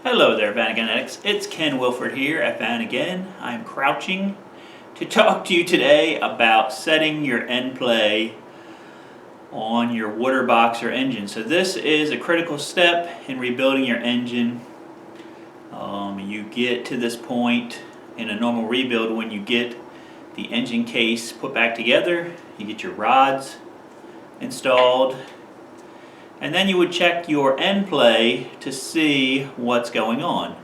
Hello there, Vanagon. It's Ken Wilford here at Vanagon. I'm crouching to talk to you today about setting your end play on your waterboxer engine. So this is a critical step in rebuilding your engine. You get to this point in a normal rebuild when you get the engine case put back together, you get your rods installed, and then you would check your end play to see what's going on.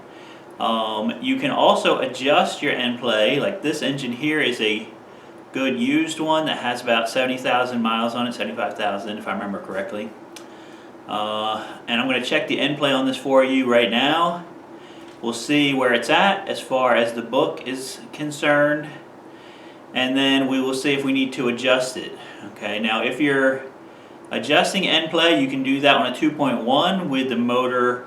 You can also adjust your end play. Like this engine here is a good used one that has about 70,000 miles on it, 75,000 if I remember correctly. And I'm going to check the end play on this for you right now. We'll see where it's at as far as the book is concerned, and then we will see if we need to adjust it. Okay, now if you're adjusting end play, you can do that on a 2.1 with the motor.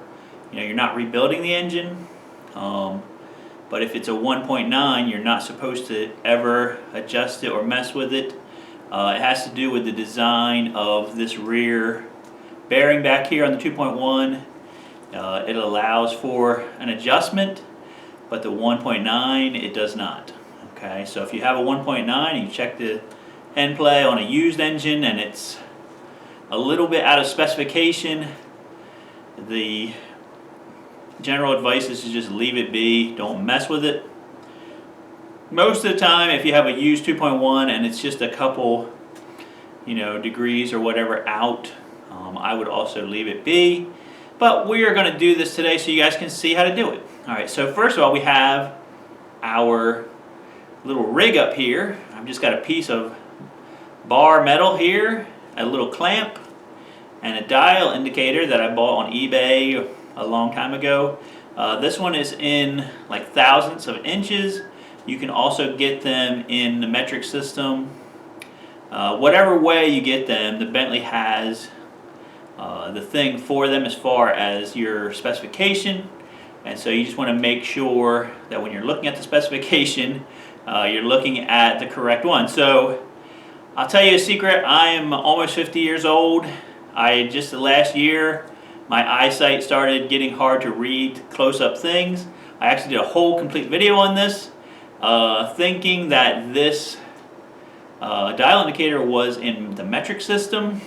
You're not rebuilding the engine. But if it's a 1.9, you're not supposed to ever adjust it or mess with it. It has to do with the design of this rear bearing back here on the 2.1. It allows for an adjustment, but the 1.9 it does not. Okay, so if you have a 1.9, you check the end play on a used engine and it's a little bit out of specification, the general advice is to just leave it be, don't mess with it. Most of the time, if you have a used 2.1 and it's just a couple degrees or whatever out, I would also leave it be. But we are going to do this today so you guys can see how to do it. Alright, so first of all, we have our little rig up here. I've just got a piece of bar metal here, a little clamp, and a dial indicator that I bought on eBay a long time ago. This one is in like thousandths of inches. You can also get them in the metric system. Whatever way you get them, the Bentley has the thing for them as far as your specification, and so you just want to make sure that when you're looking at the specification, you're looking at the correct one. So I'll tell you a secret, I am almost 50 years old. Just the last year, my eyesight started getting hard to read close-up things. I actually did a whole complete video on this, thinking that this dial indicator was in the metric system.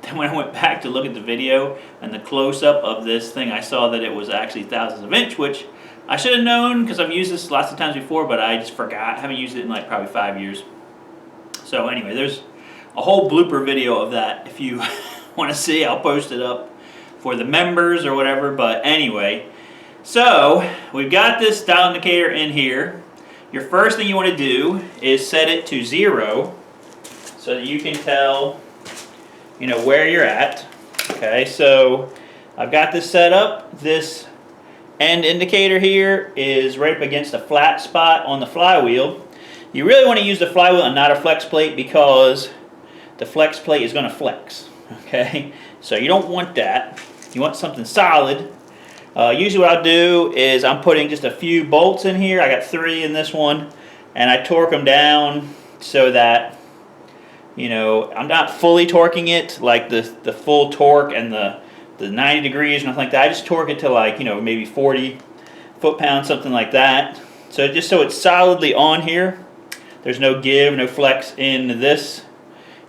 Then when I went back to look at the video and the close-up of this thing, I saw that it was actually thousandths of inch, which I should have known because I've used this lots of times before, but I just forgot. I haven't used it in like probably 5 years. So anyway, there's a whole blooper video of that. If you want to see, I'll post it up for the members or whatever. But anyway, so we've got this dial indicator in here. Your first thing you want to do is set it to 0 so that you can tell where you're at. Okay, so I've got this set up. This end indicator here is right up against the flat spot on the flywheel. You really want to use the flywheel and not a flex plate because the flex plate is going to flex. Okay, so you don't want that. You want something solid. Usually what I'll do is I'm putting just a few bolts in here. I got 3 in this one, and I torque them down so that I'm not fully torquing it like the full torque and the 90 degrees and nothing like that. I just torque it to like maybe 40 foot-pounds, something like that. So just so it's solidly on here. There's no give, no flex in this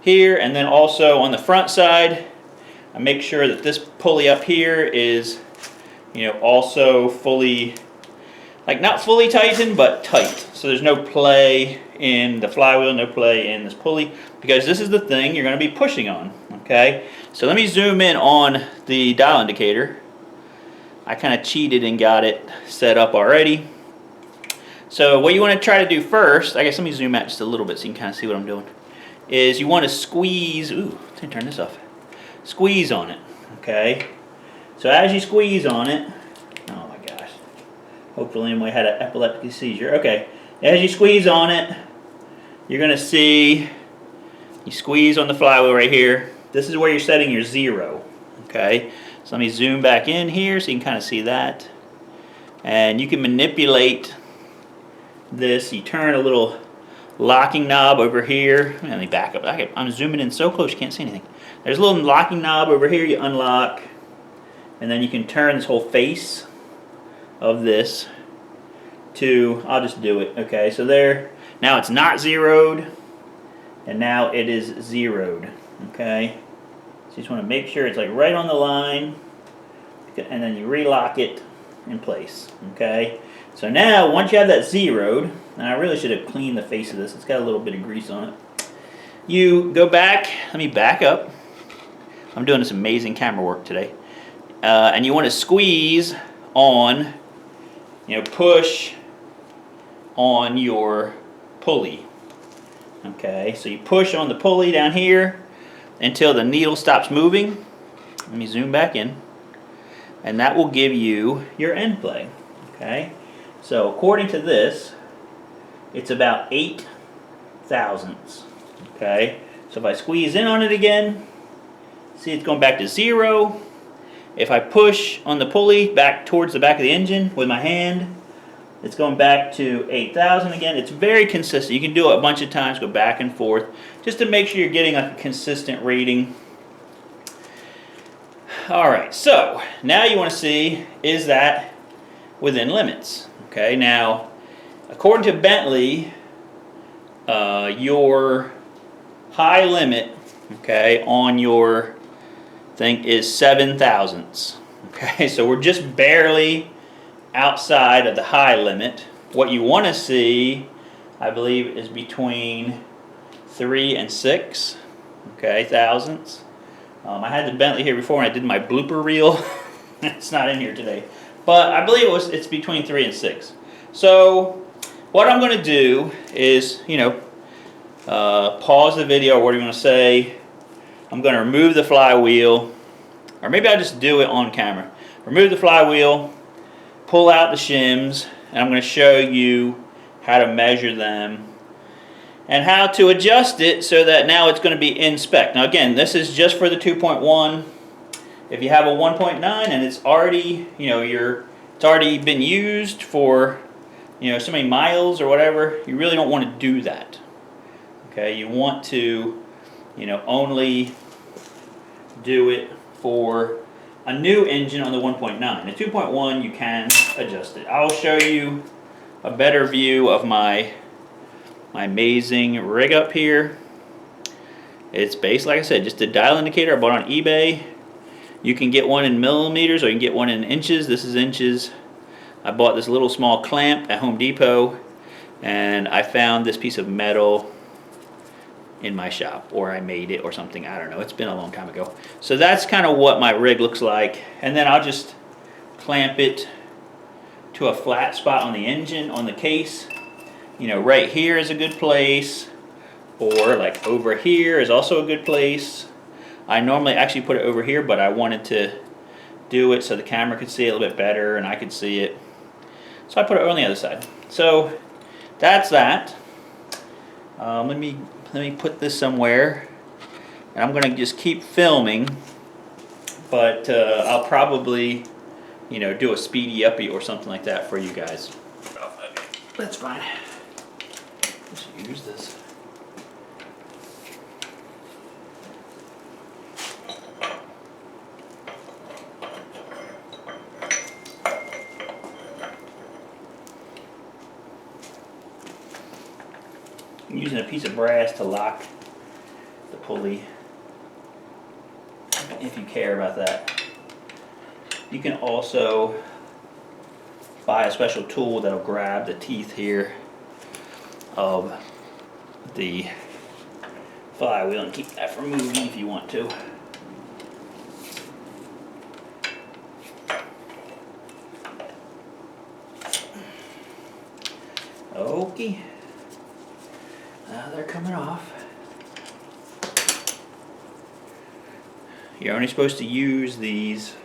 here. And then also on the front side, I make sure that this pulley up here is also fully, like not fully tightened, but tight. So there's no play in the flywheel, no play in this pulley, because this is the thing you're going to be pushing on. Okay, so let me zoom in on the dial indicator. I kind of cheated and got it set up already. So what you want to try to do first, I guess let me zoom out just a little bit so you can kind of see what I'm doing, is you want to squeeze, let me turn this off, squeeze on it. Okay, so as you squeeze on it, oh my gosh, hopefully anybody had an epileptic seizure. Okay, as you squeeze on it, you're going to see, you squeeze on the flywheel right here. This is where you're setting your 0. Okay, so let me zoom back in here so you can kind of see that. And you can manipulate this. You turn a little locking knob over here. Let me back up. I'm zooming in so close you can't see anything. There's a little locking knob over here you unlock, and then you can turn this whole face of this to, I'll just do it, okay? So there, now it's not zeroed, and now it is zeroed, okay? So you just want to make sure it's like right on the line, and then you relock it in place, okay? So now, once you have that zeroed, and I really should have cleaned the face of this, it's got a little bit of grease on it. You go back, let me back up. I'm doing this amazing camera work today. And you want to squeeze on, push on your pulley. Okay, so you push on the pulley down here until the needle stops moving. Let me zoom back in. And that will give you your end play. Okay, so according to this, it's about 8 thousandths. Okay, so if I squeeze in on it again, see it's going back to 0. If I push on the pulley back towards the back of the engine with my hand, it's going back to 8,000 again. It's very consistent. You can do it a bunch of times, go back and forth, just to make sure you're getting a consistent reading. Alright, so now you want to see, is that within limits? Okay, now, according to Bentley, your high limit, okay, on your thing is 7 thousandths. Okay, so we're just barely outside of the high limit. What you want to see, I believe, is between 3 and 6, okay, thousandths. I had the Bentley here before and I did my blooper reel. It's not in here today, but I believe it's between 3 and 6. So what I'm going to do is, pause the video, or what do you want to say? I'm going to remove the flywheel, or maybe I'll just do it on camera. Remove the flywheel, pull out the shims, and I'm going to show you how to measure them and how to adjust it so that now it's going to be in spec. Now again, this is just for the 2.1. If you have a 1.9 and it's already, it's already been used for, so many miles or whatever, you really don't want to do that. Okay, you want to, only do it for a new engine on the 1.9. The 2.1 you can adjust it. I'll show you a better view of my amazing rig up here. It's based, like I said, just a dial indicator I bought on eBay. You can get one in millimeters or you can get one in inches. This is inches. I bought this little small clamp at Home Depot, and I found this piece of metal in my shop, or I made it or something, I don't know, it's been a long time ago. So that's kind of what my rig looks like, and then I'll just clamp it to a flat spot on the engine, on the case. Right here is a good place, or like over here is also a good place. I normally actually put it over here, but I wanted to do it so the camera could see it a little bit better and I could see it. So I put it on the other side. So that's that. Let me put this somewhere, and I'm gonna just keep filming, but I'll probably, do a speedy uppie or something like that for you guys. Oh, okay. That's fine. Just use this. I'm using a piece of brass to lock the pulley, if you care about that. You can also buy a special tool that'll grab the teeth here of the flywheel and keep that from moving if you want to. Okay. Now they're coming off. You're only supposed to use these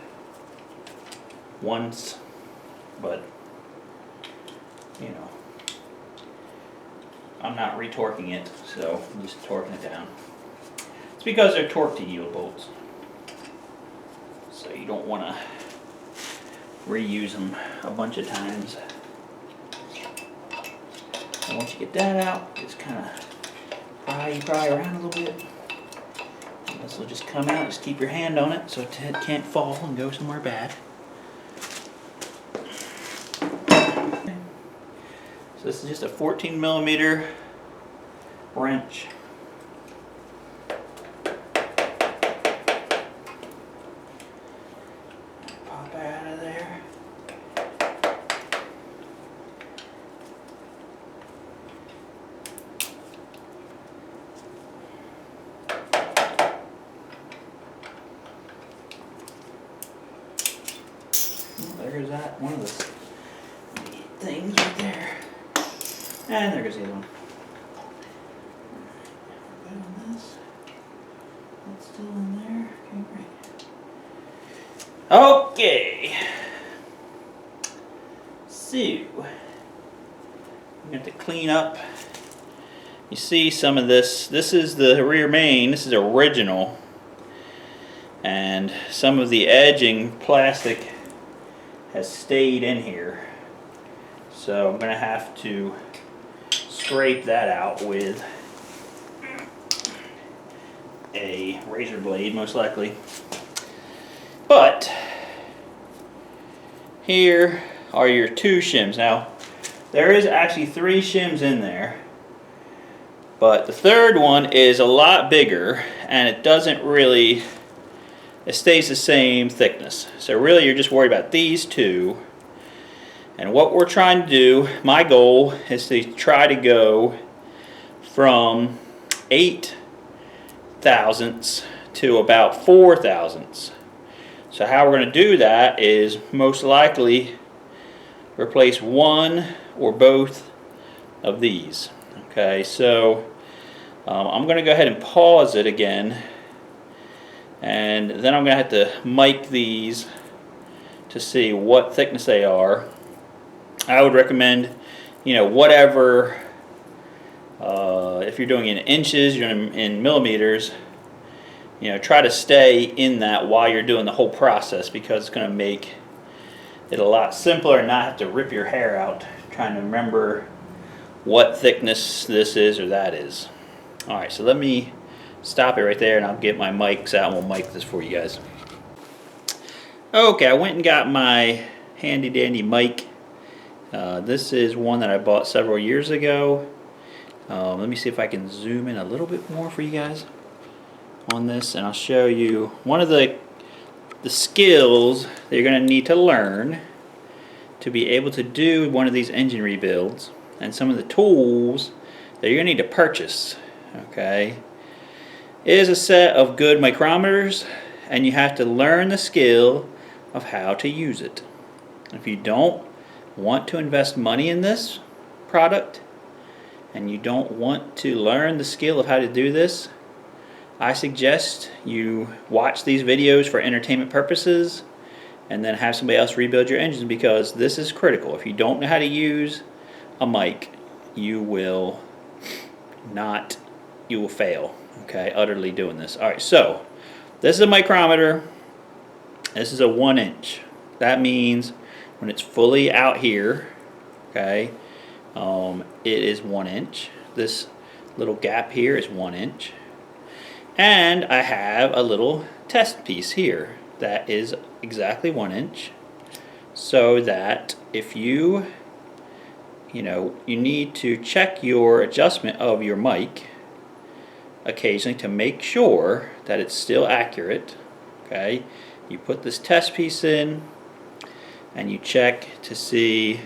once, but I'm not retorquing it, so I'm just torquing it down. It's because they're torque to yield bolts, so you don't want to reuse them a bunch of times. And once you get that out, just kind of pry around a little bit. This will just come out. Just keep your hand on it so it can't fall and go somewhere bad. So this is just a 14mm wrench. Pop out of there. There's that, one of the things right there. And there goes the other one. Good on this. That's still in there. Okay, great. Okay. So, I'm going to clean up. You see some of this. This is the rear main. This is original. And some of the edging plastic has stayed in here. So I'm going to have to scrape that out with a razor blade, most likely. But here are your 2 shims. Now, there is actually 3 shims in there, but the third one is a lot bigger, and it doesn't really, it stays the same thickness. So really you're just worried about these 2. And what we're trying to do, my goal is to try to go from 8 thousandths to about 4 thousandths. So how we're going to do that is most likely replace one or both of these. Okay, so I'm going to go ahead and pause it again, and then I'm going to have to mic these to see what thickness they are. I would recommend, you know, whatever, if you're doing it in inches, you're doing it in millimeters, you know, try to stay in that while you're doing the whole process, because it's going to make it a lot simpler and not have to rip your hair out trying to remember what thickness this is or that is. Alright, so let me stop it right there and I'll get my mics out and we'll mic this for you guys. Okay, I went and got my handy dandy mic. This is one that I bought several years ago. Let me see if I can zoom in a little bit more for you guys on this, and I'll show you one of the skills that you're going to need to learn to be able to do one of these engine rebuilds, and some of the tools that you're going to need to purchase. Okay, is a set of good micrometers, and you have to learn the skill of how to use it. If you don't want to invest money in this product and you don't want to learn the skill of how to do this, I suggest you watch these videos for entertainment purposes and then have somebody else rebuild your engines, because this is critical. If you don't know how to use a mic, you will fail, okay, utterly doing this. Alright, so this is a micrometer. This is a 1 inch. That means when it's fully out here, okay, it is 1 inch. This little gap here is 1 inch. And I have a little test piece here that is exactly 1 inch, so that if you need to check your adjustment of your mic occasionally to make sure that it's still accurate, okay, you put this test piece in and you check to see,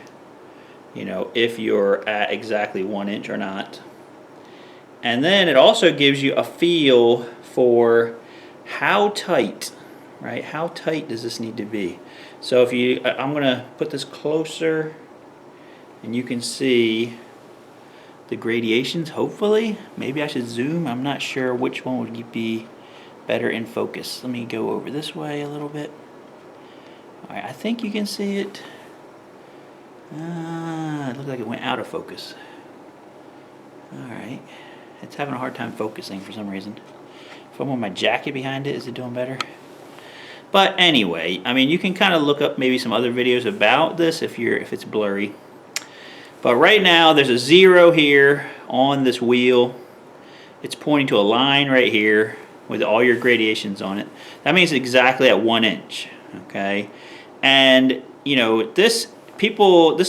if you're at exactly 1 inch or not. And then it also gives you a feel for how tight, right? How tight does this need to be? So if I'm going to put this closer and you can see the gradations, hopefully. Maybe I should zoom. I'm not sure which one would be better in focus. Let me go over this way a little bit. Alright, I think you can see it. It looks like it went out of focus. Alright. It's having a hard time focusing for some reason. If I'm on my jacket behind it, is it doing better? But anyway, I mean, you can kind of look up maybe some other videos about this if it's blurry. But right now, there's a 0 here on this wheel. It's pointing to a line right here with all your gradations on it. That means exactly at 1 inch. Okay, and this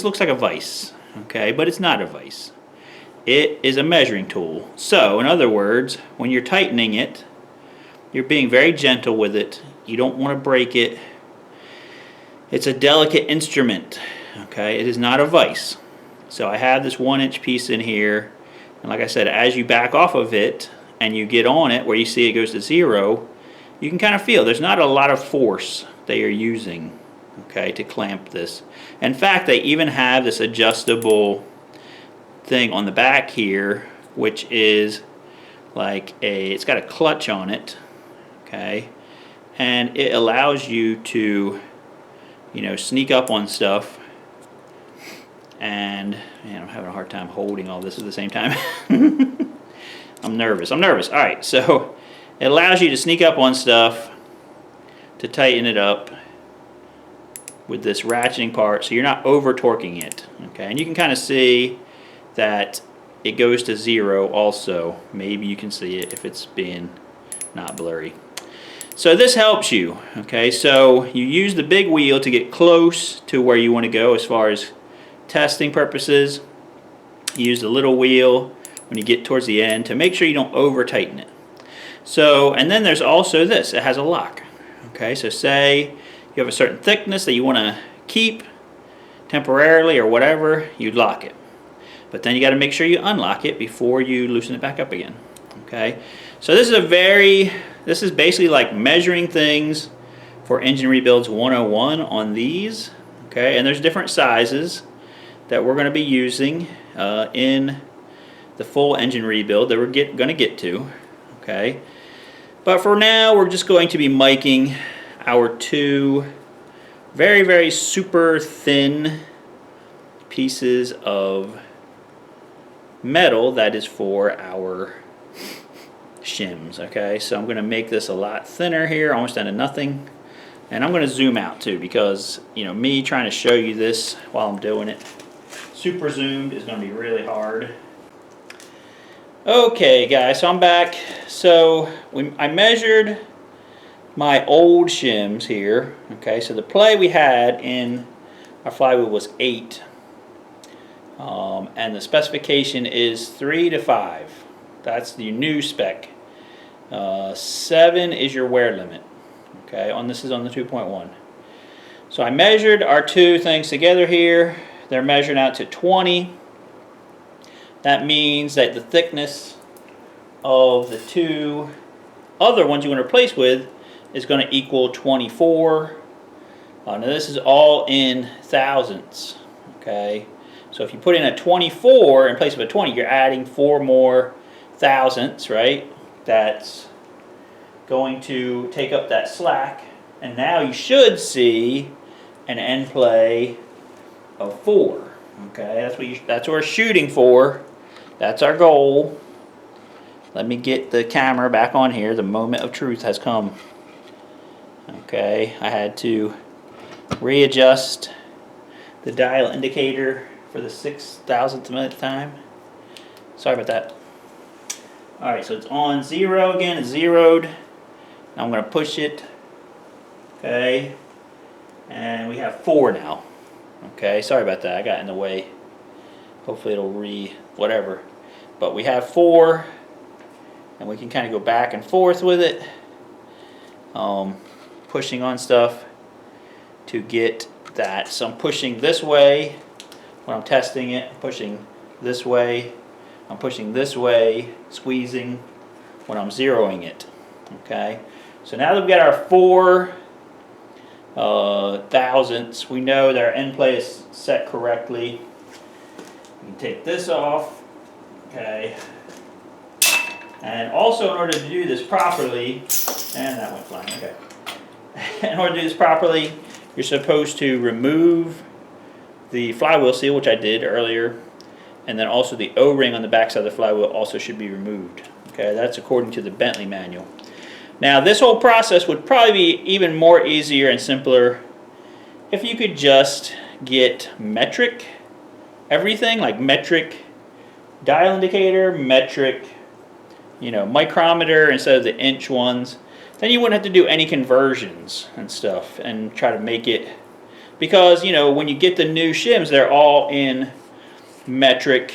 looks like a vise. okay, but it's not a vise. It is a measuring tool. So, in other words, when you're tightening it, you're being very gentle with it. You don't want to break it. It's a delicate instrument, okay? It is not a vise. So I have this 1-inch piece in here, and like I said, as you back off of it and you get on it where you see it goes to 0, you can kind of feel there's not a lot of force they are using, okay, to clamp this. In fact, they even have this adjustable thing on the back here, which is like it's got a clutch on it, okay, and it allows you to, you know, sneak up on stuff. And man, I'm having a hard time holding all this at the same time. I'm nervous. All right, so it allows you to sneak up on stuff, to tighten it up with this ratcheting part, so you're not over torquing it, okay? And you can kind of see that it goes to 0 also. Maybe you can see it if it's being not blurry. So this helps you, okay? So you use the big wheel to get close to where you want to go as far as testing purposes. You use the little wheel when you get towards the end to make sure you don't over tighten it. So, and then there's also this, it has a lock, okay? So say you have a certain thickness that you want to keep temporarily or whatever, you lock it. But then you got to make sure you unlock it before you loosen it back up again. Okay, so this is basically like measuring things for engine rebuilds 101 on these. Okay, and there's different sizes that we're going to be using in the full engine rebuild that we're going to get to. Okay, but for now we're just going to be miking our 2 very, very super thin pieces of metal that is for our shims. Okay, so I'm going to make this a lot thinner here, almost down to nothing, and I'm going to zoom out too, because you know, me trying to show you this while I'm doing it super zoomed is going to be really hard. Okay guys, so I'm back. So I measured my old shims here. Okay, so the play we had in our flywheel was 8. And the specification is 3 to 5. That's the new spec. 7 is your wear limit. Okay, this is on the 2.1. So I measured our 2 things together here. They're measured out to 20. That means that the thickness of the 2 other ones you want to replace with is going to equal 24. Now this is all in thousandths. Okay. So if you put in a 24 in place of a 20, you're adding 4 more thousandths, right? That's going to take up that slack. And now you should see an end play of 4. Okay, that's what we're shooting for. That's our goal. Let me get the camera back on here. The moment of truth has come. Okay, I had to readjust the dial indicator for the 6,000th minute time. Sorry about that. Alright, so it's on 0 again, it's zeroed. Now I'm going to push it. Okay, and we have 4 now. Okay, sorry about that, I got in the way. Hopefully it'll whatever. But we have 4, and we can kind of go back and forth with it. Pushing on stuff to get that. So I'm pushing this way when I'm testing it, pushing this way, I'm pushing this way, squeezing when I'm zeroing it. Okay, so now that we've got our 4 thousandths, we know that our end play is set correctly. We can take this off. Okay, and also in order to do this properly, and that went flying. Okay, in order to do this properly, you're supposed to remove the flywheel seal, which I did earlier, and then also the O-ring on the backside of the flywheel also should be removed. Okay, that's according to the Bentley manual. Now this whole process would probably be even more easier and simpler if you could just get metric everything, like metric dial indicator, metric, you know, micrometer instead of the inch ones. Then you wouldn't have to do any conversions and stuff and try to make it, because you know, when you get the new shims, they're all in metric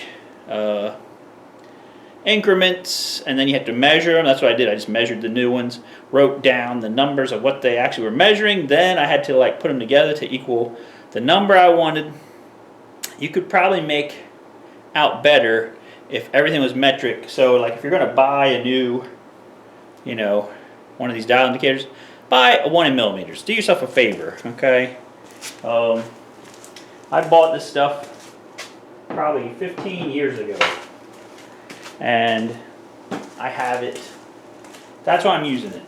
increments, and then you have to measure them. That's what I did. I just measured the new ones, wrote down the numbers of what they actually were measuring. Then I had to like put them together to equal the number I wanted. You could probably make out better if everything was metric. So like if you're going to buy a new, you know, one of these dial indicators, buy a 1 in millimeters. Do yourself a favor, okay? I bought this stuff probably 15 years ago, and I have it. That's why I'm using it,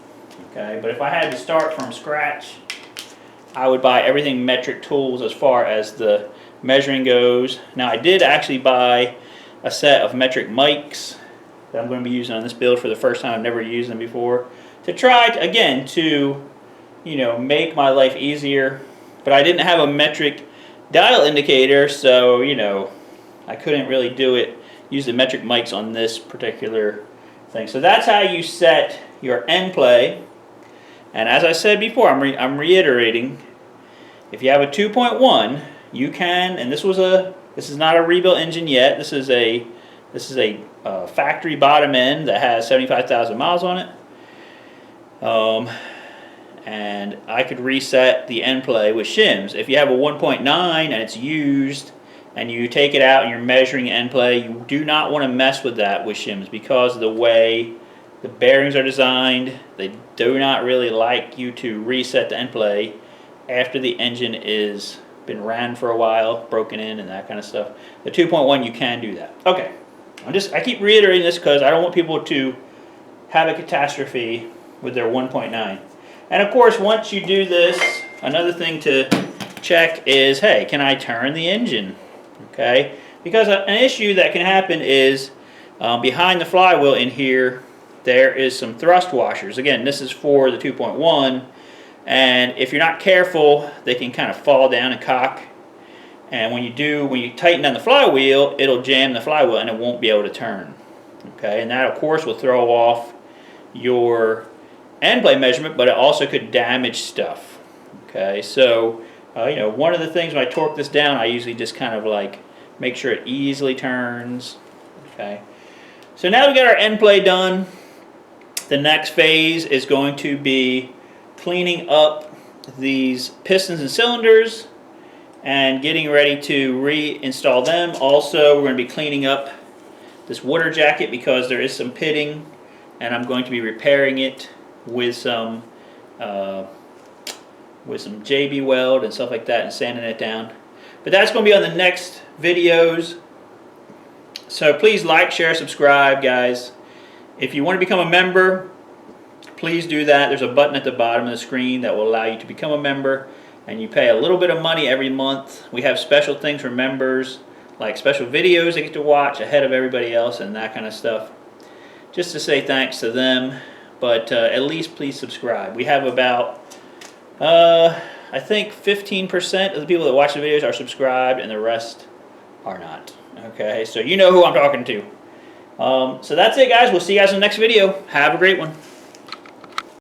okay? But if I had to start from scratch, I would buy everything metric tools as far as the measuring goes. Now I did actually buy a set of metric mics that I'm going to be using on this build for the first time. I've never used them before, to try to, again, to, you know, make my life easier. But I didn't have a metric dial indicator, so, you know, I couldn't really do it, use the metric mics on this particular thing. So that's how you set your end play. And as I said before, I'm reiterating, if you have a 2.1, you can, and this is not a rebuilt engine yet. This is a factory bottom end that has 75,000 miles on it. And I could reset the end play with shims. If you have a 1.9 and it's used, and you take it out and you're measuring end play, you do not want to mess with that with shims, because of the way the bearings are designed. They do not really like you to reset the end play after the engine is been ran for a while, broken in, and that kind of stuff. The 2.1, you can do that. Okay, I keep reiterating this because I don't want people to have a catastrophe with their 1.9. And of course, once you do this, another thing to check is, hey, can I turn the engine? Okay, because an issue that can happen is behind the flywheel in here, there is some thrust washers. Again, this is for the 2.1. And if you're not careful, they can kind of fall down and cock. And when you tighten down the flywheel, it'll jam the flywheel and it won't be able to turn. Okay, and that of course will throw off your end play measurement, but it also could damage stuff. Okay, so you know, one of the things when I torque this down, I usually just kind of like make sure it easily turns. Okay, so now we got our end play done. The next phase is going to be cleaning up these pistons and cylinders and getting ready to reinstall them. Also, we're going to be cleaning up this water jacket because there is some pitting, and I'm going to be repairing it with some JB weld and stuff like that, and sanding it down. But that's going to be on the next videos. So please like, share, subscribe, guys. If you want to become a member, please do that. There's a button at the bottom of the screen that will allow you to become a member, and you pay a little bit of money every month. We have special things for members, like special videos they get to watch ahead of everybody else and that kind of stuff, just to say thanks to them. But at least please subscribe. We have about I think 15% of the people that watch the videos are subscribed, and the rest are not. Okay, so you know who I'm talking to. So that's it, guys. We'll see you guys in the next video. Have a great one.